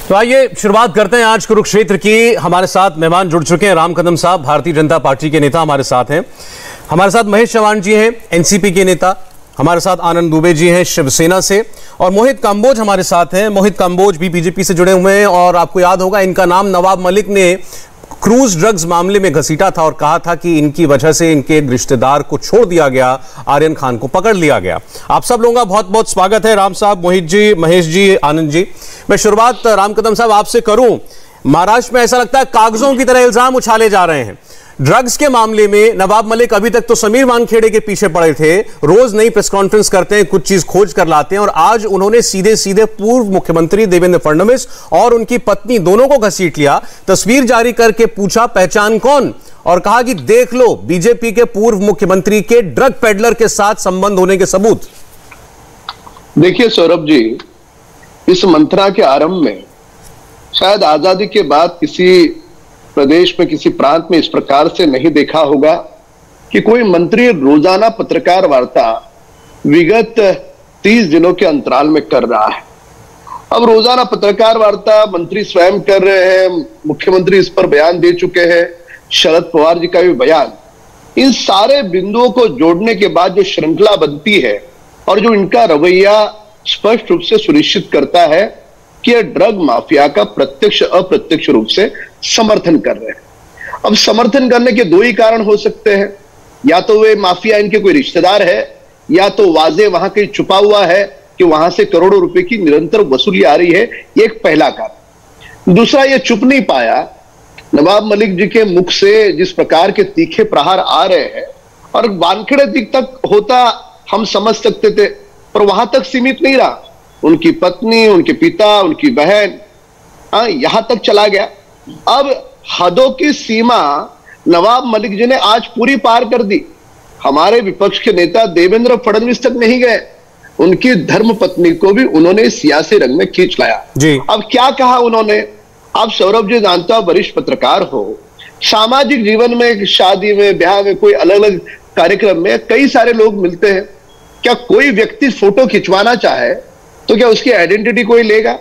तो आइए शुरुआत करते हैं आज कुरुक्षेत्र की। हमारे साथ मेहमान जुड़ चुके हैं। राम कदम साहब भारतीय जनता पार्टी के नेता हमारे साथ हैं। हमारे साथ महेश चव्हाण जी हैं एनसीपी के नेता। हमारे साथ आनंद दुबे जी हैं शिवसेना से, और मोहित कांबोज हमारे साथ हैं। मोहित कांबोज भी बीजेपी से जुड़े हुए हैं, और आपको याद होगा इनका नाम नवाब मलिक ने क्रूज ड्रग्स मामले में घसीटा था और कहा था कि इनकी वजह से इनके एक रिश्तेदार को छोड़ दिया गया, आर्यन खान को पकड़ लिया गया। आप सब लोगों का बहुत बहुत स्वागत है। राम साहब, मोहित जी, महेश जी, आनंद जी। मैं शुरुआत राम कदम साहब आपसे करूं। महाराष्ट्र में ऐसा लगता है कागजों की तरह इल्जाम उछाले जा रहे हैं ड्रग्स के मामले में। नवाब मलिक अभी तक तो समीर वानखेड़े के पीछे पड़े थे, रोज नई प्रेस कॉन्फ्रेंस करते हैं, कुछ चीज खोज कर लाते हैं, और आज उन्होंने सीधे सीधे पूर्व मुख्यमंत्री देवेंद्र फडणवीस और उनकी पत्नी दोनों को घसीट लिया, तस्वीर जारी करके पूछा पहचान कौन, और कहा कि देख लो बीजेपी के पूर्व मुख्यमंत्री के ड्रग पेडलर के साथ संबंध होने के सबूत। देखिए सौरभ जी, इस मंत्रणा के आरंभ में शायद आजादी के बाद किसी प्रदेश में, किसी प्रांत में इस प्रकार से नहीं देखा होगा कि कोई मंत्री रोजाना पत्रकार वार्ता विगत 30 दिनों के अंतराल में कर रहा है। अब रोजाना पत्रकार वार्ता मंत्री स्वयं कर रहे हैं, मुख्यमंत्री इस पर बयान दे चुके हैं, शरद पवार जी का भी बयान। इन सारे बिंदुओं को जोड़ने के बाद जो श्रृंखला बनती है और जो इनका रवैया स्पष्ट रूप से सुनिश्चित करता है कि यह ड्रग माफिया का प्रत्यक्ष अप्रत्यक्ष रूप से समर्थन कर रहे हैं। अब समर्थन करने के दो ही कारण हो सकते हैं, या तो वे माफिया इनके कोई रिश्तेदार है, या तो वाजे वहां कहीं छुपा हुआ है कि वहां से करोड़ों रुपए की निरंतर वसूली आ रही है। ये एक पहला कारण। दूसरा, ये चुप नहीं पाया नवाब मलिक जी के मुख से जिस प्रकार के तीखे प्रहार आ रहे हैं, और वानखेड़े तक होता हम समझ सकते थे, पर वहां तक सीमित नहीं रहा। उनकी पत्नी, उनके पिता, उनकी बहन, यहां तक चला गया। अब हदों की सीमा नवाब मलिक जी ने आज पूरी पार कर दी। हमारे विपक्ष के नेता देवेंद्र फडणवीस तक नहीं गए, उनकी धर्म पत्नी को भी उन्होंने सियासी रंग में खींच लाया जी। अब क्या कहा उन्होंने? आप सौरभ जी जानते हो, वरिष्ठ पत्रकार हो, सामाजिक जीवन में, शादी में, ब्याह में, कोई अलग अलग कार्यक्रम में कई सारे लोग मिलते हैं। क्या कोई व्यक्ति फोटो खिंचवाना चाहे तो क्या उसकी आइडेंटिटी कोई लेगा?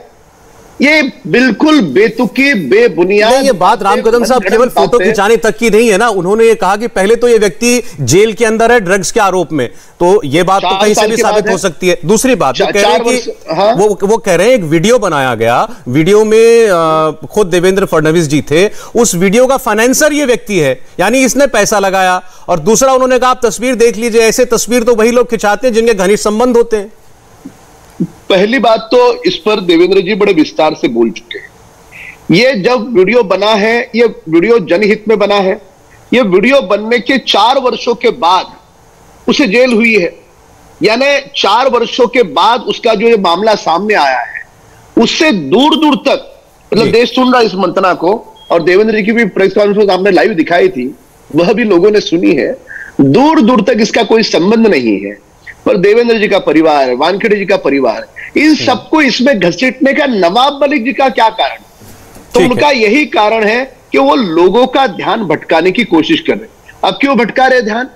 ये बिल्कुल बेतुकी, बेबुनियाद। ये बात राम कदम साहब केवल फोटो खिंचाने तक की नहीं है ना। उन्होंने ये कहा कि पहले तो ये व्यक्ति जेल के अंदर है ड्रग्स के आरोप में, तो ये बात तो कहीं से भी साबित हो सकती है। दूसरी बात, वो कह रहे हैं कि वो कह रहे हैं एक वीडियो बनाया गया, वीडियो में खुद देवेंद्र फडणवीस जी थे, उस वीडियो का फाइनेंसर ये व्यक्ति है, यानी इसने पैसा लगाया। और दूसरा, उन्होंने कहा आप तस्वीर देख लीजिए, ऐसे तस्वीर तो वही लोग खिंचाते हैं जिनके घनिष्ठ संबंध होते हैं। पहली बात तो इस पर देवेंद्र जी बड़े विस्तार से बोल चुके हैं। ये जब वीडियो बना है, ये वीडियो जनहित में बना है। ये वीडियो बनने के 4 वर्षों के बाद उसे जेल हुई है, यानी 4 वर्षों के बाद उसका जो ये मामला सामने आया है, उससे दूर दूर तक, मतलब देश सुन रहा इस मंत्रणा को, और देवेंद्र जी की भी प्रेस कॉन्फ्रेंस हमने लाइव दिखाई थी, वह भी लोगों ने सुनी है। दूर दूर तक इसका कोई संबंध नहीं है, पर देवेंद्र जी का परिवार, वानखेड़े जी का परिवार, इन सबको इसमें घसीटने का नवाब मलिक जी का क्या कारण? तो उनका यही कारण है कि वो लोगों का ध्यान भटकाने की कोशिश कर रहे। अब क्यों भटका रहे ध्यान?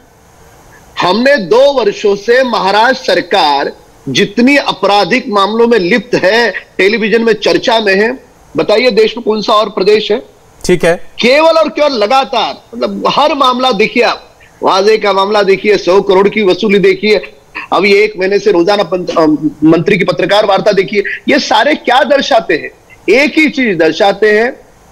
हमने 2 वर्षों से महाराष्ट्र सरकार जितनी आपराधिक मामलों में लिप्त है, टेलीविजन में चर्चा में है, बताइए देश में कौन सा और प्रदेश है? ठीक है, केवल और केवल लगातार, मतलब हर मामला देखिए आप, वाजे का मामला देखिए, 100 करोड़ की वसूली देखिए, अब ये 1 महीने से रोजाना मंत्री की पत्रकार वार्ता देखिए। ये सारे क्या दर्शाते हैं? एक ही चीज दर्शाते हैं,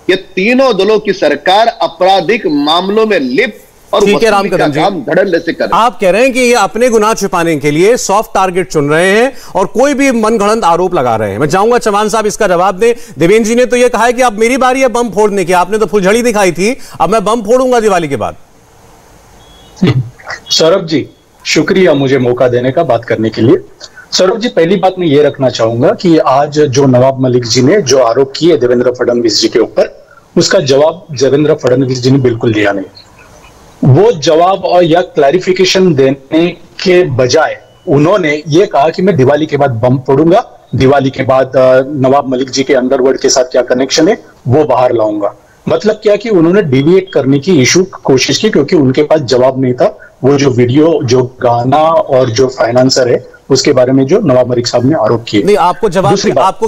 ये तीनों दलों की सरकार आपराधिक मामलों में लिप्त और राम कदम जी, धड़ल्ले से कर। आप कह रहे हैं कि ये अपने गुनाह छिपाने के लिए सॉफ्ट टारगेट चुन रहे हैं और कोई भी मनगढ़ंत आरोप लगा रहे हैं। मैं चाहूंगा चव्हाण साहब इसका जवाब दें। देवेंद्र जी ने तो ये कहा है कि अब मेरी बारी है बम फोड़ने की, आपने तो फुलझड़ी दिखाई थी, अब मैं बम फोड़ूंगा दिवाली के बाद। सौरभ जी, शुक्रिया मुझे मौका देने का बात करने के लिए। सौरभ जी, पहली बात मैं ये रखना चाहूंगा कि आज जो नवाब मलिक जी ने जो आरोप किए देवेंद्र फडणवीस जी के ऊपर, उसका जवाब देवेंद्र फडणवीस जी ने बिल्कुल दिया नहीं। वो जवाब और या क्लैरिफिकेशन देने के बजाय उन्होंने ये कहा कि मैं दिवाली के बाद बम फोड़ूंगा, दिवाली के बाद नवाब मलिक जी के अंडरवर्ल्ड के साथ क्या कनेक्शन है वो बाहर लाऊंगा। मतलब क्या कि उन्होंने डिविएट करने की इशू कोशिश की, क्योंकि उनके पास जवाब नहीं था। वो जो वीडियो, जो गाना और जो फाइनेंसर है उसके बारे में जो नवाब मलिक साहब ने आरोप किए। नहीं, आपको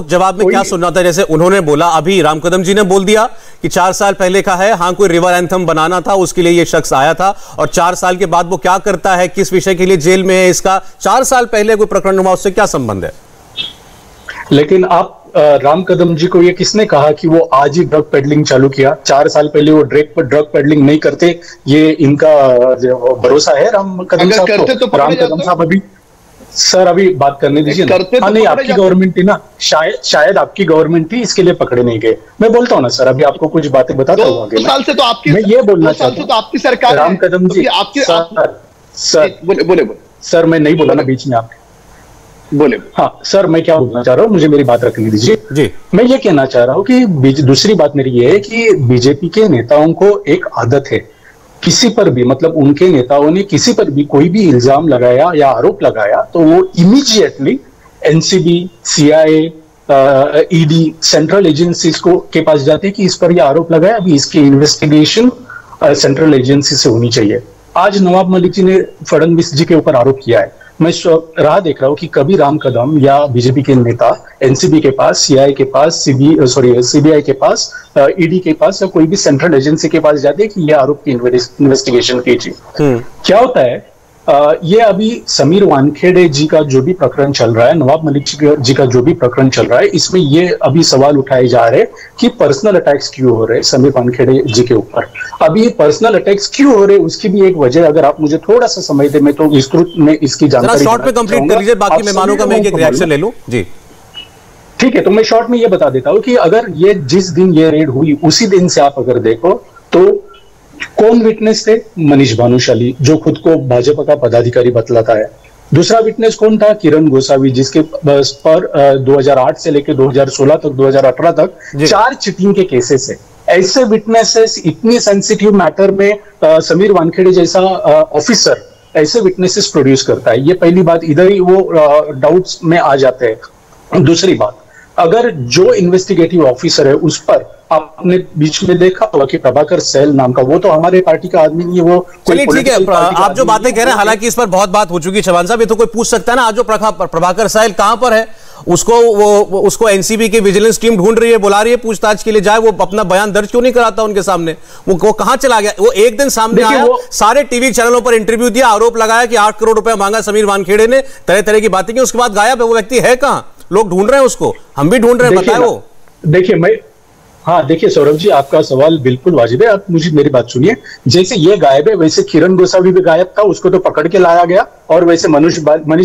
जवाब में क्या सुनना था? जैसे उन्होंने बोला, अभी राम कदम जी ने बोल दिया कि 4 साल पहले का है, हाँ कोई रिवर एंथम बनाना था, उसके लिए ये शख्स आया था, और 4 साल के बाद वो क्या करता है, किस विषय के लिए जेल में है, इसका 4 साल पहले कोई प्रकरण हुआ, उससे क्या संबंध है? लेकिन आप राम कदम जी को ये किसने कहा कि वो आज ही ड्रग पेडलिंग चालू किया? 4 साल पहले वो ड्रग पेडलिंग नहीं करते, ये इनका भरोसा है राम कदम साहब को? राम कदम साहब अभी सर अभी बात करने दीजिए ना। नहीं, आपकी गवर्नमेंट थी ना, शायद आपकी गवर्नमेंट थी, इसके लिए पकड़े नहीं गए। मैं बोलता हूँ ना सर, अभी आपको कुछ बातें बताता हूँ आगे। साल से तो आपकी, मैं ये बोलना चाहता हूँ आपकी सरकार, राम कदम जी, सर बोले सर, मैं नहीं बोला ना बीच में, आप बोले। हाँ सर, मैं क्या बोलना चाह रहा हूँ, मुझे मेरी बात रखने दीजिए जी। मैं ये कहना चाह रहा हूँ कि दूसरी बात मेरी ये है कि बीजेपी के नेताओं को एक आदत है, किसी पर भी, मतलब उनके नेताओं ने किसी पर भी कोई भी इल्जाम लगाया या आरोप लगाया तो वो immediately NCB, CIA, ED, central agencies के पास जाते हैं कि इस पर यह आरोप लगाया, अभी इसकी इन्वेस्टिगेशन सेंट्रल एजेंसी से होनी चाहिए। आज नवाब मलिक जी ने फडणवीस जी के ऊपर आरोप किया है। मैं राह देख रहा हूं कि कभी राम कदम या बीजेपी के नेता एनसीबी के पास, सीआईए के पास, सीबीआई के पास, ईडी के पास या कोई भी सेंट्रल एजेंसी के पास जाते हैं कि यह आरोप की इन्वेस्टिगेशन कीजिए। क्या होता है, ये अभी समीर वानखेड़े जी का जो भी प्रकरण चल रहा है, नवाब मलिक जी का जो भी प्रकरण चल रहा है, इसमें ये अभी सवाल उठाए जा रहे हैं कि पर्सनल अटैक्स क्यों हो रहे हैं समीर वानखेड़े जी के ऊपर। अभी ये पर्सनल अटैक्स क्यों हो रहे हैं, उसकी भी एक वजह, अगर आप मुझे थोड़ा सा समय दे, मैं तो विस्तृत में इसकी जानकारी शॉर्ट में कंप्लीट कर लीजिए, बाकी मेहमानों का मैं एक रिएक्शन ले लूं जी। ठीक है, तो मैं शॉर्ट में ये बता देता हूं कि अगर ये जिस दिन ये रेड हुई उसी दिन से आप अगर देखो तो कौन विटनेस थे? मनीष भानुशाली, जो खुद को भाजपा का पदाधिकारी बतलाता है। दूसरा विटनेस कौन था? किरण गोसावी, जिसके पर 2008 से लेकर 2016 तक, 2018 तक 4 चीटिंग के केसेस है। ऐसे विटनेसेस इतनी सेंसिटिव मैटर में समीर वानखेड़े जैसा ऑफिसर ऐसे विटनेसेस प्रोड्यूस करता है। ये पहली बात, इधर ही वो डाउट्स में आ जाते हैं। दूसरी बात, अगर जो इन्वेस्टिगेटिव ऑफिसर है उस पर आपने बीच में देखा होगा कि प्रभाकर सहल नाम का, वो तो हमारे पार्टी का आदमी नहीं है, वो चलिए ठीक है, आप जो बातें कह रहे हैं, हालांकि इस पर बहुत बात हो चुकी है चौहान साहब, ये तो कोई पूछ सकता है ना, आज जो प्रभाकर सहल कहां पर है, उसको एनसीबी की विजिलेंस टीम ढूंढ रही है, बुला रही है पूछताछ के लिए, जाए, वो अपना बयान दर्ज क्यों नहीं कराता उनके सामने? वो कहां चला गया? वो एक दिन सामने आया, सारे टीवी चैनलों पर इंटरव्यू दिया, आरोप लगाया कि 8 करोड़ रुपए मांगा समीर वानखेड़े ने, तरह तरह की बातें की, उसके बाद गायब है। वो व्यक्ति है कहां? लोग ढूंढ रहे हैं उसको, हम भी ढूंढ रहे हैं, बताए वो। देखिए सौरभ जी, आपका सवाल बिल्कुल वाजिब है, आप मुझे मेरी बात सुनिए। जैसे ये गायब है, वैसे किरण गोसावी भी गायब था, उसको तो पकड़ के लाया गया, और वैसे मनीष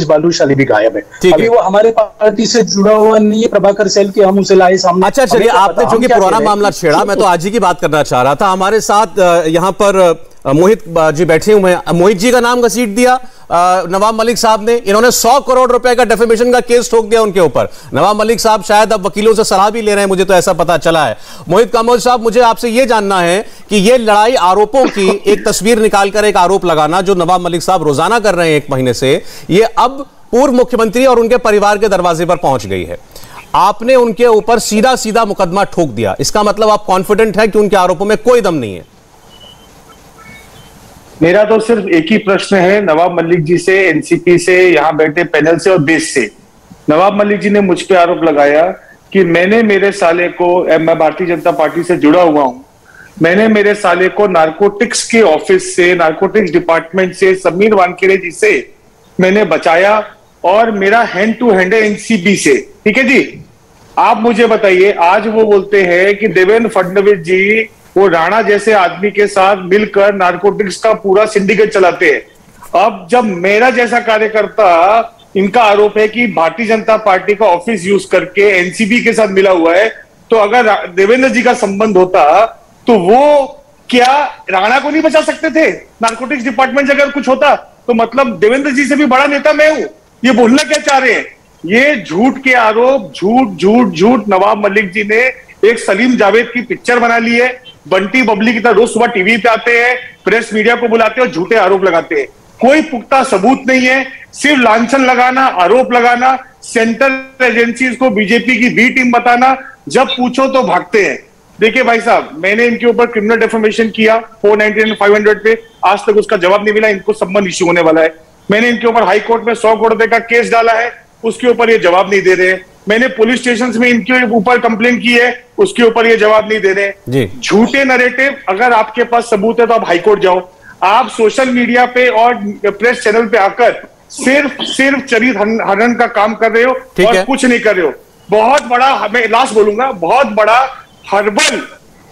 भानुशाली भी गायब है। अभी वो हमारे पार्टी से जुड़ा हुआ नहीं है, प्रभाकर सहल की हम उसे लाए सामने। अच्छा चलिए, आपने चूंकि पुराना मामला छेड़ा, मैं तो आज ही की बात करना चाह रहा था। हमारे साथ यहाँ पर मोहित जी बैठे हुए हैं। मोहित जी का नाम घसीट दिया नवाब मलिक साहब ने। इन्होंने 100 करोड़ रुपए का डेफेमेशन का केस ठोक दिया उनके ऊपर। नवाब मलिक साहब शायद अब वकीलों से सलाह भी ले रहे हैं, मुझे तो ऐसा पता चला है। मोहित कामोद साहब, मुझे आपसे यह जानना है कि यह लड़ाई आरोपों की एक तस्वीर निकालकर एक आरोप लगाना जो नवाब मलिक साहब रोजाना कर रहे हैं 1 महीने से, यह अब पूर्व मुख्यमंत्री और उनके परिवार के दरवाजे पर पहुंच गई है। आपने उनके ऊपर सीधा सीधा मुकदमा ठोक दिया, इसका मतलब आप कॉन्फिडेंट है कि उनके आरोपों में कोई दम नहीं है? मेरा तो सिर्फ एक ही प्रश्न है नवाब मलिक जी से, एनसीपी से, यहाँ बैठे पैनल से और देश से। नवाब मलिक जी ने मुझ पे आरोप लगाया कि मैंने मेरे साले को, मैं भारतीय जनता पार्टी से जुड़ा हुआ हूं, मैंने मेरे साले को नारकोटिक्स के ऑफिस से, नारकोटिक्स डिपार्टमेंट से, समीर वानखेड़े जी से मैंने बचाया, और मेरा हैंड टू हैंड है एनसीबी से। ठीक है जी, आप मुझे बताइए, आज वो बोलते हैं कि देवेंद्र फडणवीस जी वो राणा जैसे आदमी के साथ मिलकर नारकोटिक्स का पूरा सिंडिकेट चलाते हैं। अब जब मेरा जैसा कार्यकर्ता, इनका आरोप है कि भारतीय जनता पार्टी का ऑफिस यूज करके एनसीबी के साथ मिला हुआ है, तो अगर देवेंद्र जी का संबंध होता तो वो क्या राणा को नहीं बचा सकते थे? नारकोटिक्स डिपार्टमेंट अगर कुछ होता तो मतलब देवेंद्र जी से भी बड़ा नेता मैं हूं। ये बोलना क्या चाह रहे हैं? ये झूठ के आरोप, झूठ झूठ झूठ। नवाब मलिक जी ने एक सलीम जावेद की पिक्चर बना ली है, बंटी बबली की तरह रोज सुबह टीवी पे आते हैं, प्रेस मीडिया को बुलाते हैं और झूठे आरोप लगाते हैं। कोई पुख्ता सबूत नहीं है, सिर्फ लांछन लगाना, आरोप लगाना, सेंट्रल एजेंसीज को बीजेपी की बी टीम बताना, जब पूछो तो भागते हैं। देखिए भाई साहब, मैंने इनके ऊपर क्रिमिनल डेफेमेशन किया 499 500 पे, आज तक उसका जवाब नहीं मिला। इनको सम्मन इश्यू होने वाला है। मैंने इनके ऊपर हाई कोर्ट में 100 करोड़ रुपए का केस डाला है, उसके ऊपर ये जवाब नहीं दे रहे। मैंने पुलिस स्टेशन में इनके ऊपर कंप्लेंट की है, उसके ऊपर ये जवाब नहीं दे रहे। झूठे नैरेटिव, अगर आपके पास सबूत है तो आप हाईकोर्ट जाओ। आप सोशल मीडिया पे और प्रेस चैनल पे आकर सिर्फ चरित्र हनन का काम कर रहे हो और कुछ नहीं कर रहे हो। बहुत बड़ा, मैं लास्ट बोलूंगा, बहुत बड़ा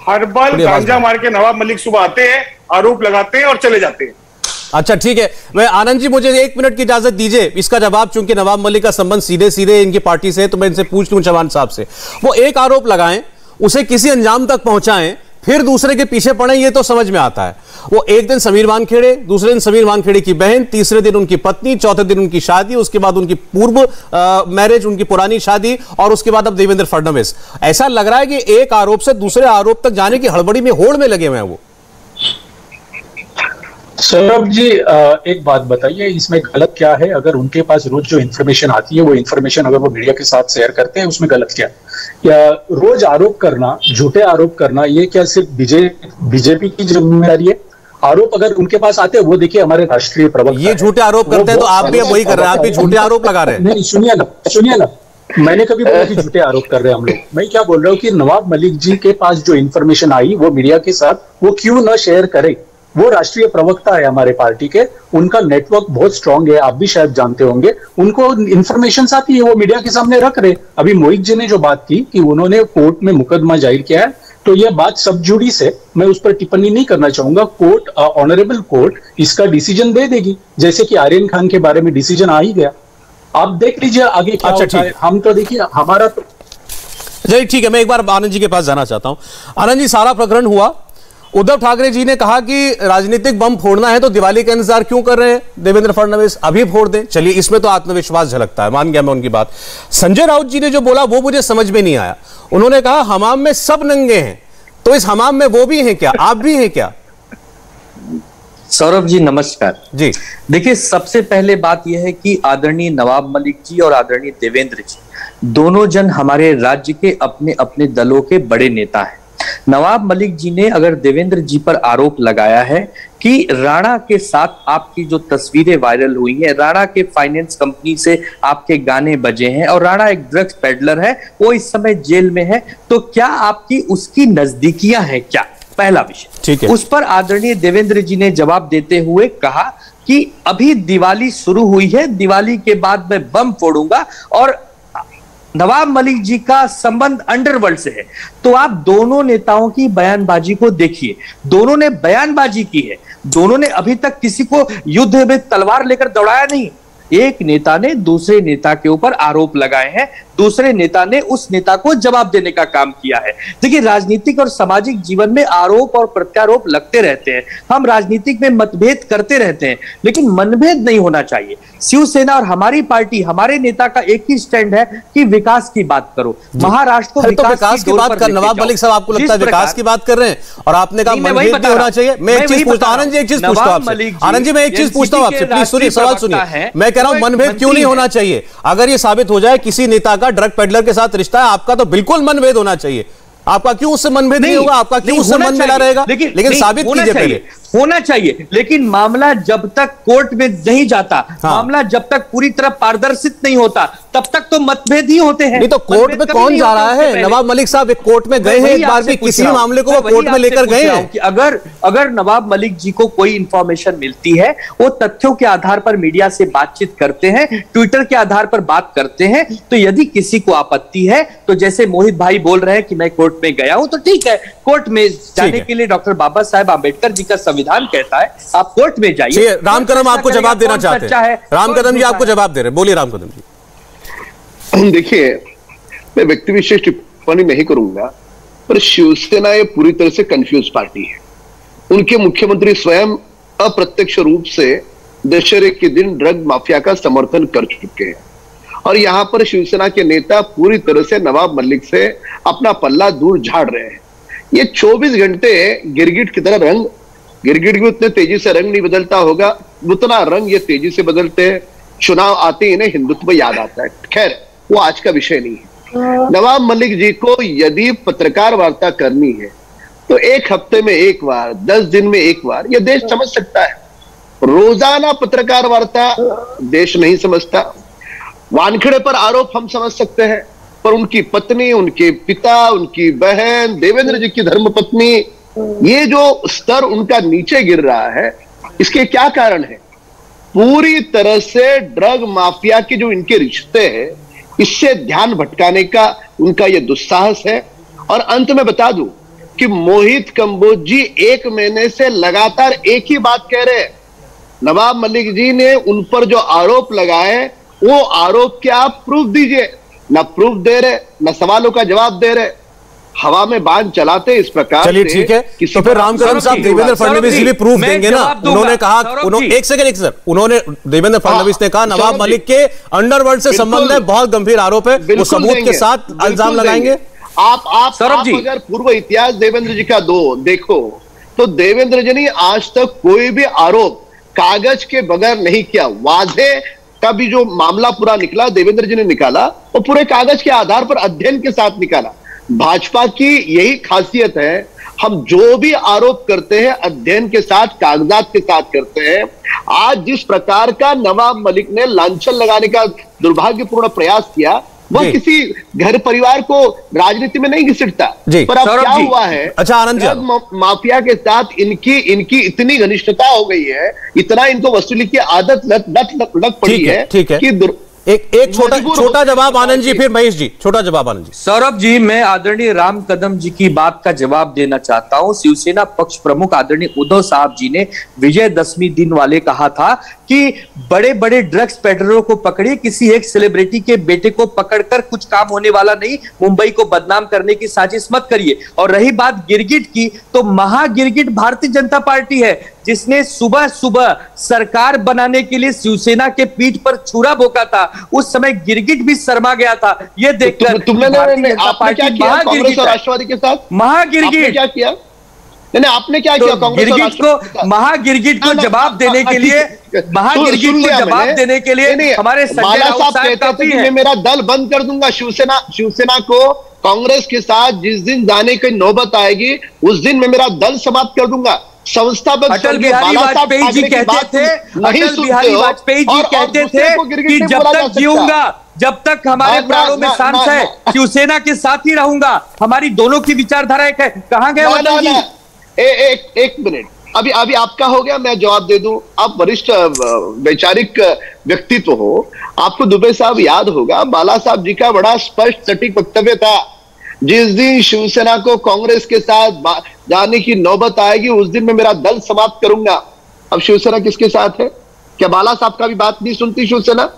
हर्बल गांजा मार के नवाब मलिक सुबह आते हैं, आरोप लगाते हैं और चले जाते हैं। अच्छा ठीक है, मैं आनंद जी मुझे 1 मिनट की इजाजत दीजिए इसका जवाब, चूंकि नवाब मलिक का संबंध सीधे सीधे इनकी पार्टी से है तो मैं इनसे पूछ लूं चौहान साहब से। वो एक आरोप लगाएं, उसे किसी अंजाम तक पहुंचाएं, फिर दूसरे के पीछे पड़े, ये तो समझ में आता है। वो एक दिन समीर वानखेड़े, दूसरे दिन समीर वानखेड़े की बहन, तीसरे दिन उनकी पत्नी, चौथे दिन उनकी शादी, उसके बाद उनकी पूर्व मैरिज, उनकी पुरानी शादी, और उसके बाद अब देवेंद्र फडणवीस। ऐसा लग रहा है कि एक आरोप से दूसरे आरोप तक जाने की हड़बड़ी में, होड़ में लगे हुए हैं वो। सौरभ जी, एक बात बताइए, इसमें गलत क्या है? अगर उनके पास रोज जो इन्फॉर्मेशन आती है वो इन्फॉर्मेशन अगर वो मीडिया के साथ शेयर करते हैं, उसमें गलत क्या है? या रोज आरोप करना, झूठे आरोप करना, ये क्या सिर्फ बीजेपी की जिम्मेदारी है? आरोप अगर उनके पास आते हैं, वो देखिए हमारे राष्ट्रीय प्रवक्ता ये झूठे आरोप करते हैं तो आप भी वही कर रहे हैं, आप भी झूठे आरोप लगा रहे हैं। नहीं, सुनिए ना, मैंने कभी बोला कि झूठे आरोप कर रहे हैं हम लोग? मैं क्या बोल रहा हूँ कि नवाब मलिक जी के पास जो इन्फॉर्मेशन आई वो मीडिया के साथ वो क्यों ना शेयर करे? वो राष्ट्रीय प्रवक्ता है हमारे पार्टी के, उनका नेटवर्क बहुत स्ट्रांग है, आप भी शायद जानते होंगे। उनको इन्फॉर्मेशन आती है, वो मीडिया के सामने रख रहे। अभी मोहित जी ने जो बात की कि उन्होंने कोर्ट में मुकदमा जाहिर किया है, तो यह बात सब जुडिस है, मैं उस पर टिप्पणी नहीं करना चाहूंगा। कोर्ट, ऑनरेबल कोर्ट इसका डिसीजन दे देगी, जैसे कि आर्यन खान के बारे में डिसीजन आ ही गया। आप देख लीजिए आगे क्या होता है। हम तो देखिए हमारा तो चलिए ठीक है, मैं एक बार आनंद जी के पास जाना चाहता हूं। आनंद जी, सारा प्रकरण हुआ, उद्धव ठाकरे जी ने कहा कि राजनीतिक बम फोड़ना है तो दिवाली का इंतजार क्यों कर रहे हैं देवेंद्र फडणवीस, अभी फोड़ दें। चलिए, इसमें तो आत्मविश्वास झलकता है, मान गया मैं उनकी बात। संजय राउत जी ने जो बोला वो मुझे समझ में नहीं आया। उन्होंने कहा हमाम में सब नंगे हैं, तो इस हमाम में वो भी हैं क्या, आप भी हैं क्या? सौरभ जी नमस्कार जी। देखिए, सबसे पहले बात यह है कि आदरणीय नवाब मलिक जी और आदरणीय देवेंद्र जी दोनों जन हमारे राज्य के अपने अपने दलों के बड़े नेता हैं। नवाब मलिक जी ने अगर देवेंद्र जी पर आरोप लगाया है कि राणा के साथ आपकी जो तस्वीरें वायरल हुई हैं, राणा के फाइनेंस कंपनी से आपके गाने बजे हैं और राणा एक ड्रग्स पेडलर है, वो इस समय जेल में है, तो क्या आपकी उसकी नजदीकियां हैं क्या? पहला विषय, ठीक है। उस पर आदरणीय देवेंद्र जी ने जवाब देते हुए कहा कि अभी दिवाली शुरू हुई है, दिवाली के बाद मैं बम फोड़ूंगा, और नवाब मलिक जी का संबंध अंडरवर्ल्ड से है। तो आप दोनों नेताओं की बयानबाजी को देखिए, दोनों ने बयानबाजी की है, दोनों ने अभी तक किसी को युद्ध में तलवार लेकर दौड़ाया नहीं। एक नेता ने दूसरे नेता के ऊपर आरोप लगाए हैं, दूसरे नेता ने उस नेता को जवाब देने का काम किया है। देखिए, राजनीतिक और सामाजिक जीवन में आरोप और प्रत्यारोप लगते रहते हैं, हम राजनीतिक में मतभेद करते रहते हैं, लेकिन मनभेद नहीं होना चाहिए। शिवसेना और हमारी पार्टी, हमारे नेता का एक ही स्टैंड है कि विकास की बात करो, महाराष्ट्र को विकास की बात कर। नवाब मलिक साहब, आपको लगता है विकास की बात कर रहे हैं और आपने कहा मनभेद नहीं होना चाहिए? मैं एक चीज पूछता हूं आनंद जी, एक चीज पूछता हूं आपसे आनंद जी, मैं एक चीज पूछता हूं आपसे, प्लीज सुनिए, सवाल सुनिए। मैं कह रहा हूं मनभेद क्यों नहीं होना चाहिए? अगर ये साबित हो जाए किसी नेता का ड्रग पेडलर के साथ रिश्ता है, आपका तो बिल्कुल मनभेद होना चाहिए। आपका क्यों उससे मनभेद नहीं होगा? आपका क्यों उससे मन मिला रहेगा? लेकिन साबित कीजिए पहले। होना चाहिए, लेकिन मामला जब तक कोर्ट में नहीं जाता, मामला जब तक पूरी तरह पारदर्शित नहीं होता, तब तक तो मतभेद ही होते हैं। नहीं तो कोर्ट में कौन जा रहा है? नवाब मलिक साहब एक कोर्ट में गए हैं, एक बार भी किसी मामले को वो कोर्ट में लेकर गए हैं कि अगर नवाब मलिक जी को कोई इंफॉर्मेशन मिलती है, वो तथ्यों के आधार पर मीडिया से बातचीत करते हैं, ट्विटर के आधार पर बात करते हैं। तो यदि किसी को आपत्ति है, तो जैसे मोहित भाई बोल रहे हैं कि मैं कोर्ट में गया हूं, तो ठीक है, कोर्ट में जाने के लिए डॉक्टर बाबा साहेब आंबेडकर जी का संविधान कहता है आप कोर्ट में जाइए। राम कदम आपको जवाब देना चाहते हैं। राम कदम जी आपको जवाब दे रहे हैं, बोलिए राम कदम जी। देखिए, मैं व्यक्ति विशेष टिप्पणी नहीं करूंगा, पर शिवसेना ये पूरी तरह से कंफ्यूज पार्टी है। उनके मुख्यमंत्री स्वयं अप्रत्यक्ष रूप से दशहरे के दिन ड्रग माफिया का समर्थन कर चुके हैं, और यहां पर शिवसेना के नेता पूरी तरह से नवाब मलिक से अपना पल्ला दूर झाड़ रहे हैं। ये 24 घंटे गिरगिट की तरह रंग, गिरगिट भी उतने तेजी से रंग नहीं बदलता होगा, उतना रंग ये तेजी से बदलते हैं। चुनाव आते ही इन्हें हिंदुत्व याद आता है। खैर, वो आज का विषय नहीं है। नवाब मलिक जी को यदि पत्रकार वार्ता करनी है तो एक हफ्ते में एक बार, 10 दिन में एक बार, यह देश समझ सकता है। रोजाना पत्रकार वार्ता देश नहीं समझता। वानखेड़े पर आरोप हम समझ सकते हैं, पर उनकी पत्नी, उनके पिता, उनकी बहन, देवेंद्र जी की धर्मपत्नी, ये जो स्तर उनका नीचे गिर रहा है, इसके क्या कारण है? पूरी तरह से ड्रग माफिया के जो इनके रिश्ते हैं, इससे ध्यान भटकाने का उनका ये दुस्साहस है। और अंत में बता दूं कि मोहित कंबोज जी 1 महीने से लगातार एक ही बात कह रहे हैं। नवाब मलिक जी ने उन पर जो आरोप लगाए, वो आरोप के आप प्रूफ दीजिए। ना प्रूफ दे रहे, ना सवालों का जवाब दे रहे, हवा में बांध चलाते इस प्रकार। चलिए ठीक है, तो फिर रामकदम साहब देवेंद्र फडणवीस जी भी प्रूफ देंगे ना। उन्होंने कहा, एक सेकंड सर, उन्होंने देवेंद्र फडणवीस ने कहा नवाब मलिक के अंडरवर्ल्ड से संबंध है, बहुत गंभीर आरोप है, वो सबूत के साथ इल्जाम लगाएंगे। आप अगर पूर्व इतिहास देवेंद्र जी का देखो तो देवेंद्र जी ने आज तक कोई भी आरोप कागज के बगैर नहीं किया। वादे का भी जो मामला पूरा निकला, देवेंद्र जी ने निकाला, वो पूरे कागज के आधार पर अध्ययन के साथ निकाला। भाजपा की यही खासियत है, हम जो भी आरोप करते हैं अध्ययन के साथ, कागजात के साथ करते हैं। आज जिस प्रकार का नवाब मलिक ने लांछन लगाने का दुर्भाग्यपूर्ण प्रयास किया, वह किसी घर परिवार को राजनीति में नहीं घसीटता। पर अब क्या हुआ है, अच्छा आनंद जी, माफिया के साथ इनकी इतनी घनिष्ठता हो गई है, इतना इनको वसूली की आदत लग पड़ी है कि एक छोटा जवाब आनंद जी, फिर महेश जी, छोटा जवाब आनंद जी। सौरभ जी, मैं आदरणीय राम कदम जी की बात का जवाब देना चाहता हूं। शिवसेना पक्ष प्रमुख आदरणीय उद्धव साहब जी ने विजयदशमी दिन वाले कहा था कि बड़े बड़े ड्रग्स पेडलरों को पकड़िए, किसी एक सेलिब्रिटी के बेटे को पकड़कर कुछ काम होने वाला नहीं, मुंबई को बदनाम करने की साजिश मत करिए। और रही बात गिरगिट की, तो महागिरगिट भारतीय जनता पार्टी है, जिसने सुबह सुबह सरकार बनाने के लिए शिवसेना के पीठ पर छुरा भोंका था। उस समय गिरगिट भी शर्मा गया था। ये देखकर तुमने क्या किया कांग्रेस और राष्ट्रवादी के साथ? महागिरगिट क्या किया? नहीं, आपने क्या किया कांग्रेस और राष्ट्रवादी के साथ? महागिरगिट को जवाब देने के लिए, महागिरगिट को जवाब देने के लिए हमारे संजय राउत साहब काफी है। मैं मेरा दल बंद कर दूंगा। शिवसेना को कांग्रेस के साथ जिस दिन जाने की नौबत आएगी, उस दिन मैं मेरा दल समाप्त कर दूंगा। संस्थापक अटल बिहारी वाजपेयी जी कहते थे, अटल बिहारी वाजपेयी जी कहते थे कि जब तक जीऊंगा, जब तक हमारे प्राणों में सांस है, शिवसेना के साथ ही रहूंगा। हमारी दोनों की विचारधारा एक है। कहां गए अटल जी? एक मिनट, अभी आपका हो गया, मैं जवाब दे दूं। आप वरिष्ठ वैचारिक व्यक्तित्व हो, आपको दुबे साहब याद होगा, बाला साहब जी का बड़ा स्पष्ट सटीक वक्तव्य था, जिस दिन शिवसेना को कांग्रेस के साथ जाने की नौबत आएगी, उस दिन मैं मेरा दल समाप्त करूंगा। अब शिवसेना किसके साथ है? क्या बाला साहब का भी बात नहीं सुनती शिवसेना?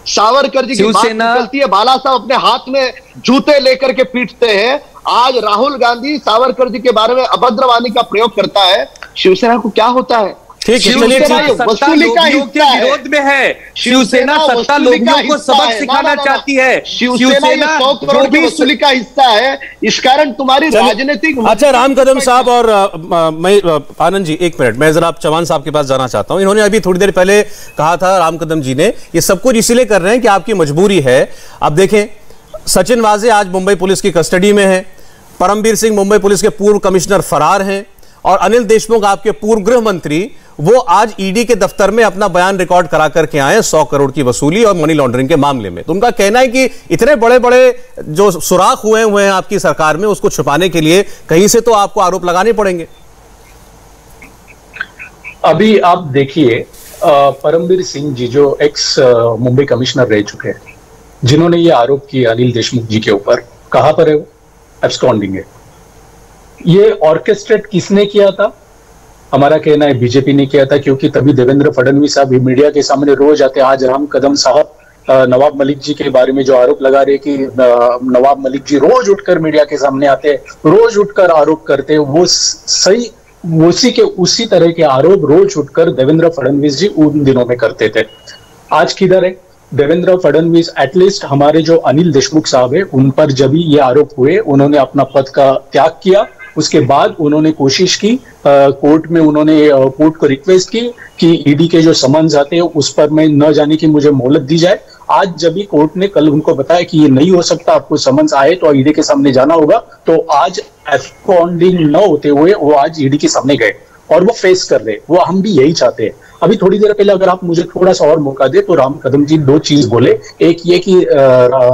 सावरकर जी की बात निकलती है, बाला साहब अपने हाथ में जूते लेकर के पीटते हैं। आज राहुल गांधी सावरकर जी के बारे में अभद्रवाणी का प्रयोग करता है, शिवसेना को क्या होता है? शिवसेना वसूली का विरोध में है। शिवसेना सत्ता लोभियों को सबक सिखाना चाहती है। शिवसेना 100 करोड़ की वसूली का हिस्सा है, इस कारण तुम्हारी राजनीतिक। अच्छा राम कदम साहब और आनंद जी, एक मिनट, मैं जरा चौहान साहब के पास जाना चाहता हूं। इन्होंने अभी थोड़ी देर पहले कहा था, राम कदम जी ने, ये सब कुछ इसीलिए कर रहे हैं कि आपकी मजबूरी है। अब देखें, सचिन वाजे आज मुंबई पुलिस की कस्टडी में है, परमबीर सिंह मुंबई पुलिस के पूर्व कमिश्नर फरार हैं, और अनिल देशमुख आपके पूर्व गृह मंत्री, वो आज ईडी के दफ्तर में अपना बयान रिकॉर्ड करा करके आए 100 करोड़ की वसूली और मनी लॉन्ड्रिंग के मामले में। तो उनका कहना है कि इतने बड़े बड़े जो सुराख हुए हैं आपकी सरकार में, उसको छुपाने के लिए कहीं से तो आपको आरोप लगाने पड़ेंगे। अभी आप देखिए, परमबीर सिंह जी जो एक्स मुंबई कमिश्नर रह चुके हैं, जिन्होंने ये आरोप किए अनिल देशमुख जी के ऊपर, कहां पर है वो? एब्सकॉन्डिंग है। ये ऑर्केस्ट्रेट किसने किया था? हमारा कहना है बीजेपी ने किया था, क्योंकि तभी देवेंद्र फडणवीस साहब मीडिया के सामने रोज आते। आज राम कदम साहब नवाब मलिक जी के बारे में जो आरोप लगा रहे कि नवाब मलिक जी रोज उठकर मीडिया के सामने आते, रोज उठकर आरोप करते, वो सही उसी तरह के आरोप रोज उठकर देवेंद्र फडणवीस जी उन दिनों में करते थे। आज किधर है देवेंद्र फडणवीस? एटलीस्ट हमारे जो अनिल देशमुख साहब है, उन पर जब ये आरोप हुए, उन्होंने अपना पद का त्याग किया। उसके बाद उन्होंने कोशिश की, कोर्ट में उन्होंने कोर्ट को रिक्वेस्ट की कि ईडी के जो समन्स आते हैं उस पर मैं न जाने की मुझे मोहलत दी जाए। आज जब भी कोर्ट ने कल उनको बताया कि ये नहीं हो सकता, आपको समन्स आए तो ईडी के सामने जाना होगा, तो आज एब्सकॉन्डिंग न होते हुए वो आज ईडी के सामने गए और वो फेस कर रहे। वो हम भी यही चाहते हैं। अभी थोड़ी देर पहले अगर आप मुझे थोड़ा सा और मौका दे तो राम कदम जी 2 चीज बोले। एक ये कि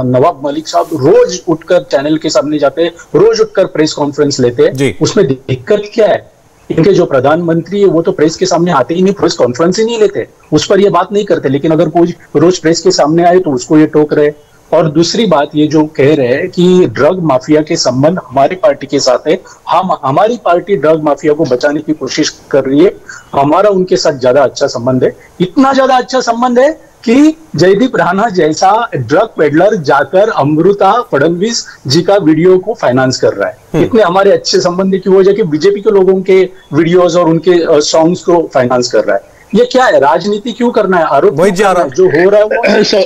नवाब मलिक साहब रोज उठकर चैनल के सामने जाते हैं, रोज उठकर प्रेस कॉन्फ्रेंस लेते हैं। उसमें दिक्कत क्या है? इनके जो प्रधानमंत्री है वो तो प्रेस के सामने आते ही नहीं, प्रेस कॉन्फ्रेंस ही नहीं लेते, उस पर ये बात नहीं करते। लेकिन अगर कोई रोज प्रेस के सामने आए तो उसको ये टोक रहे। और दूसरी बात ये जो कह रहे हैं कि ड्रग माफिया के संबंध हमारी पार्टी के साथ है, हमारी पार्टी ड्रग माफिया को बचाने की कोशिश कर रही है, हमारा उनके साथ ज्यादा अच्छा संबंध है। इतना ज्यादा अच्छा संबंध है कि जयदीप राणा जैसा ड्रग पेडलर जाकर अमृता फडणवीस जी का वीडियो को फाइनेंस कर रहा है। इतने हमारे अच्छे संबंध की वजह कि बीजेपी के लोगों के वीडियोस और उनके सॉन्ग्स को फाइनेंस कर रहा है। ये क्या है? राजनीति क्यों करना है? आरोप जो हो रहा है वो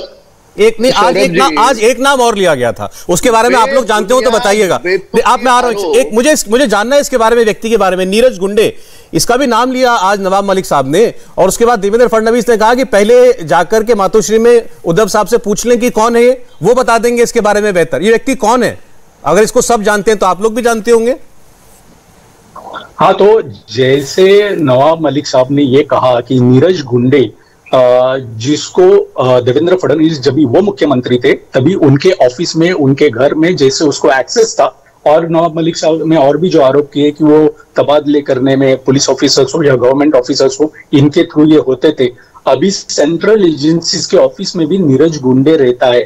एक नहीं, आज एक नाम और लिया गया था, उसके बारे में आप लोग जानते हो तो बताइएगा। आप मैं आ रहा हूं, एक मुझे जानना है इसके बारे में, व्यक्ति के बारे में, नीरज गुंडे, इसका भी नाम लिया आज नवाब मलिक साहब ने। और उसके बाद देवेंद्र फडणवीस ने कहा कि पहले जाकर के मातोश्री में उद्धव साहब से पूछ लें कि कौन है, वो बता देंगे इसके बारे में बेहतर। ये व्यक्ति कौन है? अगर इसको सब जानते हैं तो आप लोग भी जानते होंगे। हाँ, तो जैसे नवाब मलिक साहब ने ये कहा कि नीरज गुंडे जिसको देवेंद्र फडणवीस जब वो मुख्यमंत्री थे तभी उनके ऑफिस में, उनके घर में जैसे उसको एक्सेस था, और नवाब मलिक साहब ने और भी जो आरोप किए कि वो तबादले करने में पुलिस ऑफिसर्स हो या गवर्नमेंट ऑफिसर्स हो, इनके थ्रू ये होते थे। अभी सेंट्रल एजेंसीज के ऑफिस में भी नीरज गुंडे रहता है,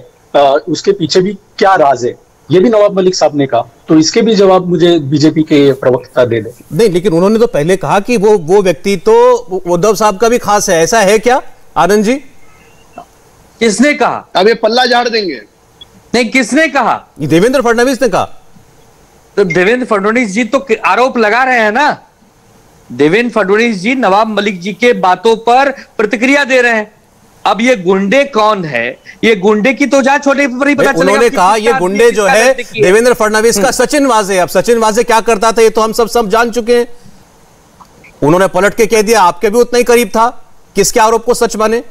उसके पीछे भी क्या राज है, ये भी नवाब मलिक साहब ने कहा। तो इसके भी जवाब मुझे बीजेपी के प्रवक्ता दे दे। नहीं, लेकिन उन्होंने तो पहले कहा कि वो व्यक्ति तो उद्धव साहब का भी खास है, ऐसा है क्या आनंद जी? किसने कहा? अब ये पल्ला झाड़ देंगे। नहीं, किसने कहा? देवेंद्र फडणवीस ने कहा। तो देवेंद्र फडणवीस जी तो आरोप लगा रहे हैं ना। देवेंद्र फडणवीस जी नवाब मलिक जी के बातों पर प्रतिक्रिया दे रहे हैं। अब ये गुंडे कौन है, ये गुंडे की तो जांच होने पर ही पता चलेगा। उन्होंने कहा ये गुंडे जो है देवेंद्र फडणवीस का सचिन वाजे। अब सचिन वाजे क्या करता था ये तो हम सब जान चुके हैं। उन्होंने पलट के कह दिया आपके भी उतना ही करीब था। किसके आरोप को सच माने?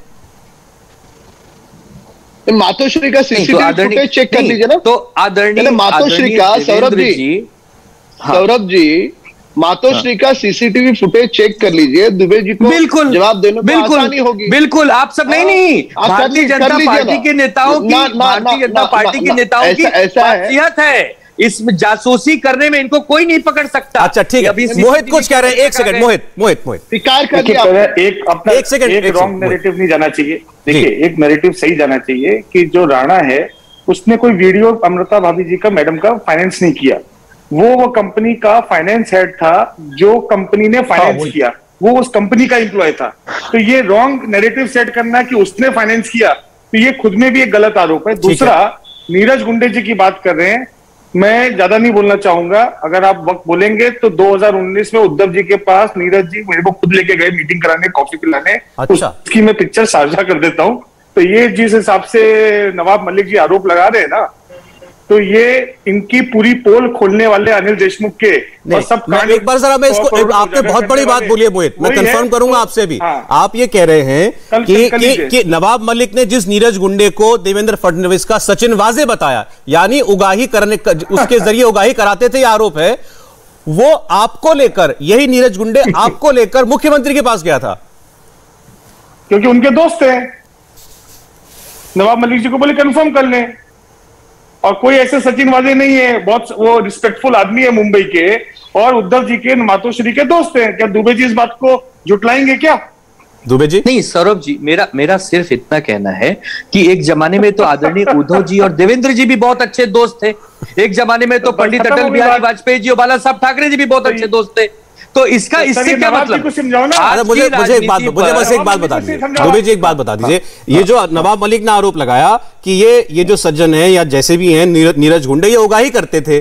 मातोश्री का सीसीटीवी फुटेज चेक कर लीजिए ना। तो आदरणीय मातोश्री का सौरभ जी मातोश्री का सीसीटीवी फुटेज चेक कर लीजिए। दुबे जी को बिल्कुल जवाब देने में आसानी होगी। बिल्कुल आप सब नहीं भारतीय जनता पार्टी के नेताओं की, भारतीय जनता पार्टी के नेताओं की खासियत है, इसमें जासूसी करने में इनको कोई नहीं पकड़ सकता। अच्छा ठीक है, मोहित कुछ कह रहे हैं। एक सेकंड मोहित स्वीकार कर दिया। एक रॉन्ग नैरेटिव नहीं जाना चाहिए। देखिए, एक नैरेटिव सही जाना चाहिए कि जो राणा है उसने कोई वीडियो अमृता भाभी जी का, मैडम का फाइनेंस नहीं किया। वो कंपनी का फाइनेंस हेड था, जो कंपनी ने फाइनेंस किया वो उस कंपनी का एम्प्लॉय था। तो ये रॉन्ग नैरेटिव सेट करना कि उसने फाइनेंस किया, तो ये खुद में भी एक गलत आरोप है। दूसरा, नीरज गुंडे जी की बात कर रहे हैं, मैं ज्यादा नहीं बोलना चाहूंगा। अगर आप वक्त बोलेंगे तो 2019 में उद्धव जी के पास नीरज जी मेरे को खुद लेके गए मीटिंग कराने, कॉफी पिलाने। अच्छा। उसकी मैं पिक्चर साझा कर देता हूं। तो ये जिस हिसाब से नवाब मलिक जी आरोप लगा रहे हैं ना, तो ये इनकी पूरी पोल खोलने वाले अनिल देशमुख के और सब एक बार जरा मैं इसको, आपने बहुत बड़ी बात बोली है मोहित, मैं कंफर्म करूंगा आपसे भी। आप ये कह रहे हैं कि नवाब मलिक ने जिस नीरज गुंडे को देवेंद्र फडणवीस का सचिन वाजे बताया, यानी उगाही करने, उसके जरिए उगाही कराते थे, ये आरोप है, वो आपको लेकर, यही नीरज गुंडे आपको लेकर मुख्यमंत्री के पास गया था क्योंकि उनके दोस्त हैं। नवाब मलिक जी को बोले कंफर्म कर लें, और कोई ऐसे सचिन वाजे नहीं है, बहुत वो रिस्पेक्टफुल आदमी है मुंबई के, और उद्धव जी के मातोश्री के दोस्त हैं। क्या दुबे जी इस बात को जुटलाएंगे क्या? दुबे जी? नहीं सौरभ जी, मेरा सिर्फ इतना कहना है कि एक जमाने में तो आदरणीय उद्धव जी और देवेंद्र जी भी बहुत अच्छे दोस्त थे। एक जमाने में तो पंडित अटल बिहारी वाजपेयी जी और बाला साहब ठाकरे जी भी बहुत अच्छे दोस्त थे। तो इससे क्या मतलब? मुझे बस एक बात बता दीजिए दुबे जी, एक बात बता दीजिए। ये जो नवाब मलिक ने आरोप लगाया कि ये जो सज्जन है या जैसे भी हैं नीरज गुंडे, ये उगाही करते थे,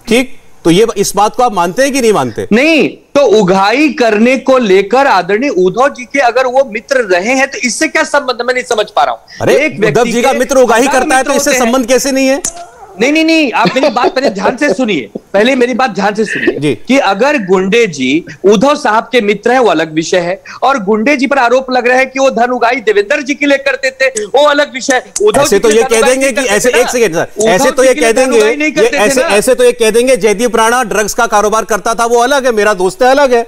ठीक? तो ये इस बात को आप मानते हैं कि नहीं मानते? नहीं, तो उगाही करने को लेकर आदरणीय उद्धव जी के अगर वो मित्र रहे हैं तो इससे क्या संबंध? मैं नहीं समझ पा रहा हूं। अरे उद्धव जी का मित्र उगाही करता है तो इससे संबंध कैसे नहीं है? नहीं, आप मेरी बात पहले ध्यान से सुनिए, पहले मेरी बात ध्यान से सुनिए कि अगर गुंडे जी उद्धव साहब के मित्र हैं वो अलग विषय है, और गुंडे जी पर आरोप लग रहा है कि वो धन उगाही देवेंद्र जी के लिए करते थे, वो अलग विषय है। उद्धव ऐसे तो ये कह देंगे कि ऐसे, एक सेकंड सर, ऐसे तो ये कह देंगे, ऐसे तो ये कह देंगे जयदीप राणा ड्रग्स का कारोबार करता था, वो अलग है, मेरा दोस्त है, अलग है।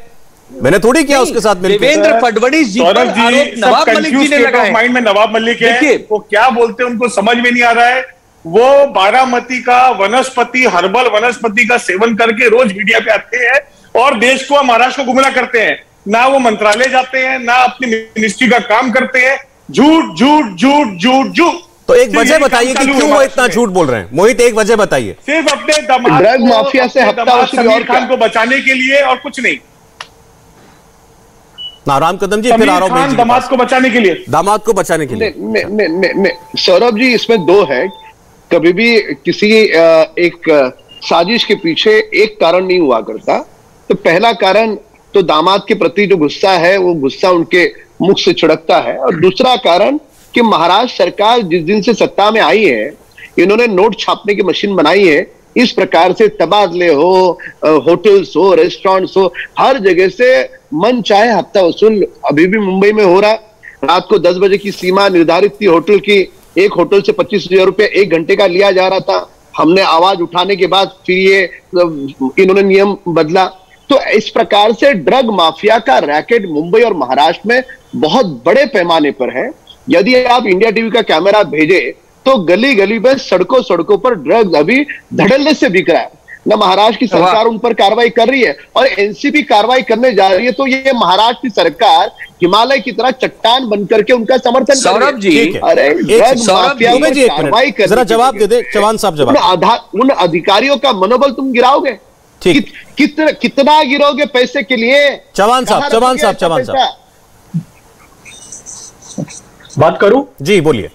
मैंने थोड़ी किया उसके साथ मिलकर। देवेंद्र फडणवीस जी पर आरोप नवाब मलिक जी ने लगाए। माइंड में नवाब मलिक है, वो क्या बोलते हैं उनको समझ में नहीं आ रहा है। वो बारामती का वनस्पति, हर्बल वनस्पति का सेवन करके रोज मीडिया पे आते हैं और देश को, महाराष्ट्र को गुमराह करते हैं। ना वो मंत्रालय जाते हैं, ना अपनी मिनिस्ट्री का काम करते हैं। झूठ झूठ झूठ झूठ झूठ। तो एक वजह बताइए कि क्यों वो इतना झूठ बोल रहे हैं। मोहित, एक वजह बताइए। सिर्फ अपने दामाद ड्रग माफिया से हफ्ता समीर खान को बचाने के लिए और कुछ नहीं। ना राम कदम जी, फिर आरोप दामाद को बचाने के लिए, दामाद को बचाने के लिए। सौरभ जी, इसमें दो है। कभी भी किसी एक साजिश के पीछे एक कारण नहीं हुआ करता। तो पहला कारण तो दामाद के प्रति जो गुस्सा है, वो गुस्सा उनके मुख से छिड़कता है। और दूसरा कारण कि महाराष्ट्र सरकार जिस दिन से सत्ता में आई है, इन्होंने नोट छापने की मशीन बनाई है। इस प्रकार से तबादले हो, होटल्स हो, रेस्टोरेंट्स हो, हर जगह से मन चाहे हफ्ता वसूल अभी भी मुंबई में हो रहा है। रात को 10 बजे की सीमा निर्धारित थी होटल की। एक होटल से 25,000 रुपये 1 घंटे का लिया जा रहा था। हमने आवाज उठाने के बाद फिर ये इन्होंने नियम बदला। तो इस प्रकार से ड्रग माफिया का रैकेट मुंबई और महाराष्ट्र में बहुत बड़े पैमाने पर है। यदि आप इंडिया टीवी का कैमरा भेजे तो गली गली में, सड़कों सड़कों पर ड्रग्स अभी धड़ल्ले से बिक रहा है। न महाराष्ट्र की सरकार उन पर कार्रवाई कर रही है और एनसीबी कार्रवाई करने जा रही है। तो ये महाराष्ट्र की सरकार हिमालय की तरह चट्टान बनकर के उनका समर्थन कर रही है। सौरभ जी, अरे ड्रग माफिया पर कार्रवाई कर, जरा जवाब दे दे चौहान साहब। जवाब, उन अधिकारियों का मनोबल तुम गिराओगे। कितना गिरोगे पैसे के लिए? चौहान साहब बात करूं? जी बोलिए।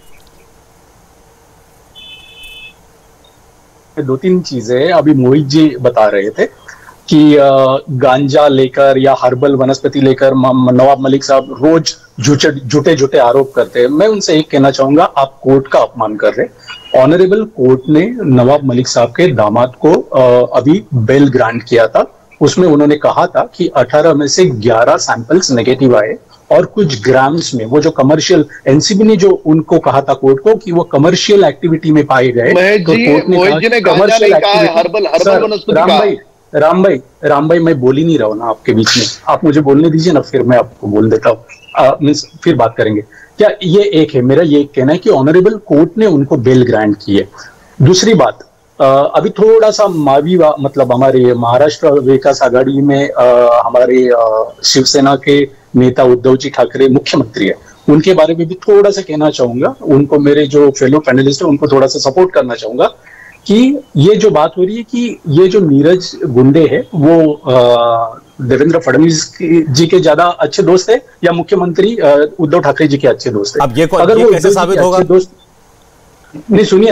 2-3 चीजें अभी मोहित जी बता रहे थे कि गांजा लेकर या हर्बल वनस्पति लेकर नवाब मलिक साहब रोज झूठे झूठे आरोप करते हैं। मैं उनसे एक कहना चाहूंगा, आप कोर्ट का अपमान कर रहे। ऑनरेबल कोर्ट ने नवाब मलिक साहब के दामाद को अभी बेल ग्रांट किया था। उसमें उन्होंने कहा था कि 18 में से 11 सैंपल्स नेगेटिव आए और कुछ ग्राम्स में वो जो कमर्शियल, एनसीबी ने जो उनको कहा था कोर्ट को कि वो कमर्शियल एक्टिविटी में पाए गए, तो कोर्ट ने कहा कमर्शियल एक्टिविटी। राम भाई मैं बोल ही नहीं रहा हूं ना आपके बीच में, आप मुझे बोलने दीजिए ना, फिर मैं आपको बोल देता हूँ, फिर बात करेंगे। क्या ये एक है, मेरा ये कहना है कि ऑनरेबल कोर्ट ने उनको बेल ग्रांट की है। दूसरी बात, अभी थोड़ा सा मतलब हमारे महाराष्ट्र विकास आघाड़ी में हमारे शिवसेना के नेता उद्धव जी ठाकरे मुख्यमंत्री है, उनके बारे में भी थोड़ा सा कहना चाहूंगा। उनको, मेरे जो फेलो पैनलिस्ट है, उनको थोड़ा सा सपोर्ट करना चाहूंगा कि ये जो बात हो रही है कि ये जो नीरज गुंडे है वो देवेंद्र फडणवीस जी के ज्यादा अच्छे दोस्त है या मुख्यमंत्री उद्धव ठाकरे जी के अच्छे दोस्त है। अब ये वो कैसे साबित होगा? दोस्त नहीं, सुनिए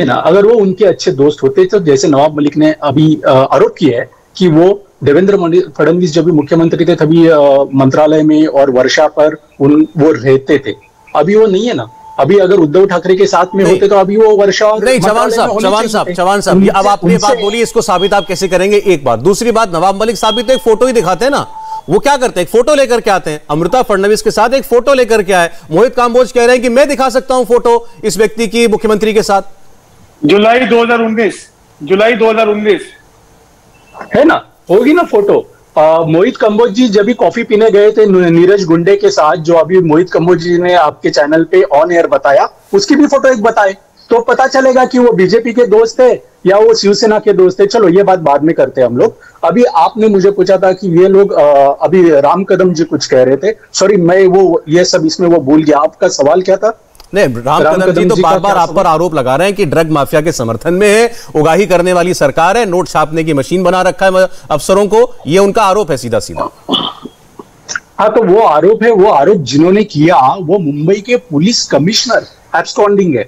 ना, अगर वो उनके अच्छे दोस्त होते तो जैसे नवाब मलिक ने अभी आरोप किया है कि वो देवेंद्र फडणवीस जब भी मुख्यमंत्री थे तभी मंत्रालय में और वर्षा पर वो रहते थे। अभी वो नहीं है ना। अभी अगर उद्धव ठाकरे के साथ में होते तो अभी वो वर्षा नहीं। चौहान साहब, अब आपने बात बोली, इसको साबित आप कैसे करेंगे? एक बात। दूसरी बात, नवाब मलिक साहब भी तो एक फोटो ही दिखाते हैं ना। वो क्या करते हैं? एक फोटो लेकर के आते हैं। अमृता फडणवीस के साथ एक फोटो लेकर के आए। मोहित कांबोज कह रहे हैं कि मैं दिखा सकता हूं फोटो इस व्यक्ति की मुख्यमंत्री के साथ। जुलाई 2019 है ना, होगी ना फोटो। मोहित कंबोज जी जब भी कॉफी पीने गए थे नीरज गुंडे के साथ, जो अभी मोहित कंबोज जी ने आपके चैनल पे ऑन एयर बताया, उसकी भी फोटो एक बताए तो पता चलेगा कि वो बीजेपी के दोस्त है या वो शिवसेना के दोस्त है। चलो ये बात बाद में करते हैं हम लोग। अभी आपने मुझे पूछा था कि ये लोग अभी राम कदम जी कुछ कह रहे थे। सॉरी, मैं वो ये सब इसमें वो भूल गया। आपका सवाल क्या था? नहीं, राम कदम जी तो बार बार आप पर आरोप लगा रहे हैं कि ड्रग माफिया के समर्थन में है, उगाही करने वाली सरकार है, नोट छापने की मशीन बना रखा है अफसरों को। ये उनका आरोप है सीधा सीधा। हाँ, तो वो आरोप है, वो आरोप जिन्होंने किया वो मुंबई के पुलिस कमिश्नर एब्सकॉन्डिंग है।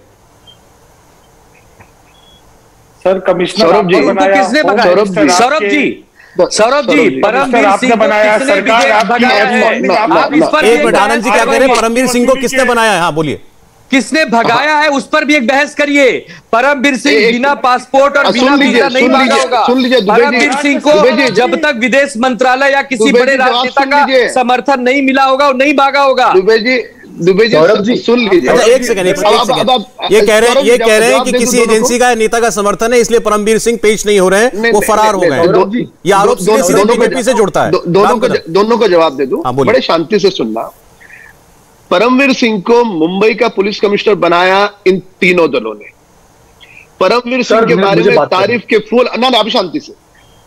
सर, कमिश्नर किसने भगाया? सौरभ जी, परमवीर सिंह को किसने भगाया है? एक मिनट, आनंद जी क्या कह रहे हैं? परमवीर सिंह को किसने बनाया है? हाँ बोलिए। किसने भगाया है उस पर भी एक बहस करिए। परमवीर सिंह बिना पासपोर्ट और बिना वीजा नहीं भागा होगा। परमवीर सिंह को जब तक विदेश मंत्रालय या किसी बड़े राजनेता का समर्थन नहीं मिला होगा वो नहीं भागा होगा। दुबे जी सुन लीजिए। अच्छा एक सेकंड ये कह रहे हैं कि किसी एजेंसी का नेता का समर्थन है इसलिए परमवीर सिंह पेश नहीं हो रहे हैं, वो फरार हो गए। ये आरोप सीधे बीजेपी से जुड़ता है। दोनों को जवाब दे दूं, बड़े शांति से सुनना। परमवीर सिंह को मुंबई का पुलिस कमिश्नर बनाया इन तीनों दलों ने। परमवीर सिंह के बारे में तारीफ के फूल, ना आप शांति से,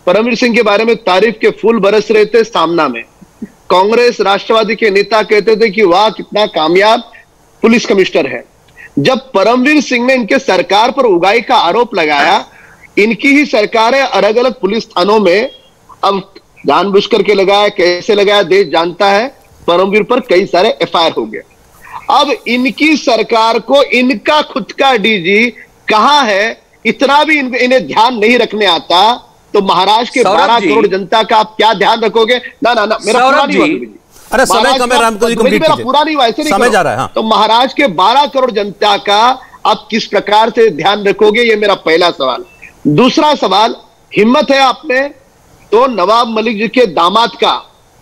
परमवीर सिंह के बारे में तारीफ के फूल बरस रहे थे सामना में। कांग्रेस राष्ट्रवादी के नेता कहते थे कि वाह कितना कामयाब पुलिस कमिश्नर है। जब परमवीर सिंह ने इनके सरकार पर उगाई का आरोप लगाया, इनकी ही सरकार है अलग अलग पुलिस थानों में, अब जानबूझकर के लगाया, कैसे लगाया देश जानता है, परमवीर पर कई सारे एफआईआर हो गए। अब इनकी सरकार को इनका खुद का डीजी कहां है, इतना भी इन्हें ध्यान नहीं रखने आता, तो महाराष्ट्र के 12 करोड़ जनता का आप क्या ध्यान रखोगे? ना मेरा पूरा नहीं हुआ। अरे समय कम है रामको जी, मेरा पूरा नहीं हुआ, ऐसे नहीं समय जा रहा है। हाँ। तो महाराष्ट्र के 12 करोड़ जनता का आप किस प्रकार से ध्यान रखोगे, ये मेरा पहला सवाल। दूसरा सवाल, हिम्मत है आप में तो नवाब मलिक जी के दामाद का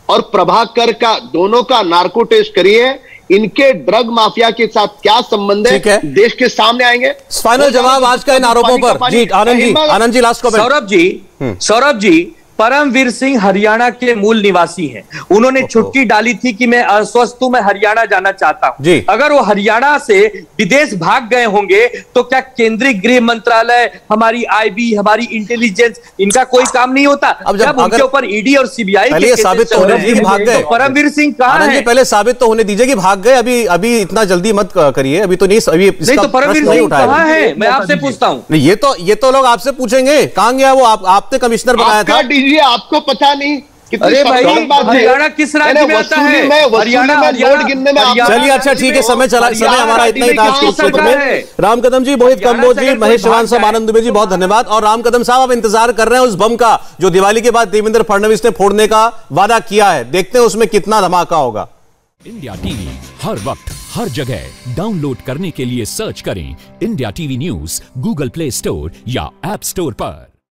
और प्रभाकर का दोनों का नार्को टेस्ट करिए, इनके ड्रग माफिया के साथ क्या संबंध है, देश के सामने आएंगे। फाइनल जवाब आज का इन आरोपों पर। जी आनंद जी लास्ट कमेंट। सौरभ जी परमवीर सिंह हरियाणा के मूल निवासी हैं। उन्होंने चुटकी डाली थी कि मैं अस्वस्थ हूं, मैं हरियाणा जाना चाहता हूं। अगर वो हरियाणा से विदेश भाग गए होंगे तो क्या केंद्रीय गृह मंत्रालय, हमारी आईबी, हमारी इंटेलिजेंस, इनका कोई काम नहीं होता? जब उनके ऊपर ईडी और सीबीआई साबित तो होने दीजिए कि भाग गए, परमवीर सिंह कहां है? पहले साबित तो होने दीजिए कि भाग गए। अभी इतना जल्दी मत करिए, अभी तो नहीं। अभी तो परमवीर सिंह कहां है, मैं आपसे पूछता हूं। ये तो लोग आपसे पूछेंगे कहां गया वो, आपने कमिश्नर बनाया था। आपको पता नहीं? अरे भाई हरियाणा किस राज्य में आता है? हरियाणा नोट गिनने में। चलिए अच्छा ठीक है, समय हमारा इतना ही था आज के क्षेत्र में। राम कदम जी, मोहित कंबोज जी, महेश चव्हाण साहब, आनंद दुबे जी, बहुत धन्यवाद। और राम कदम साहब, आप इंतजार कर रहे हैं उस बम का जो दिवाली के बाद देवेंद्र फडणवीस ने फोड़ने का वादा किया है। देखते हैं उसमें कितना धमाका होगा। इंडिया टीवी हर वक्त हर जगह डाउनलोड करने के लिए सर्च करें India TV news Google play store या ऐप स्टोर पर।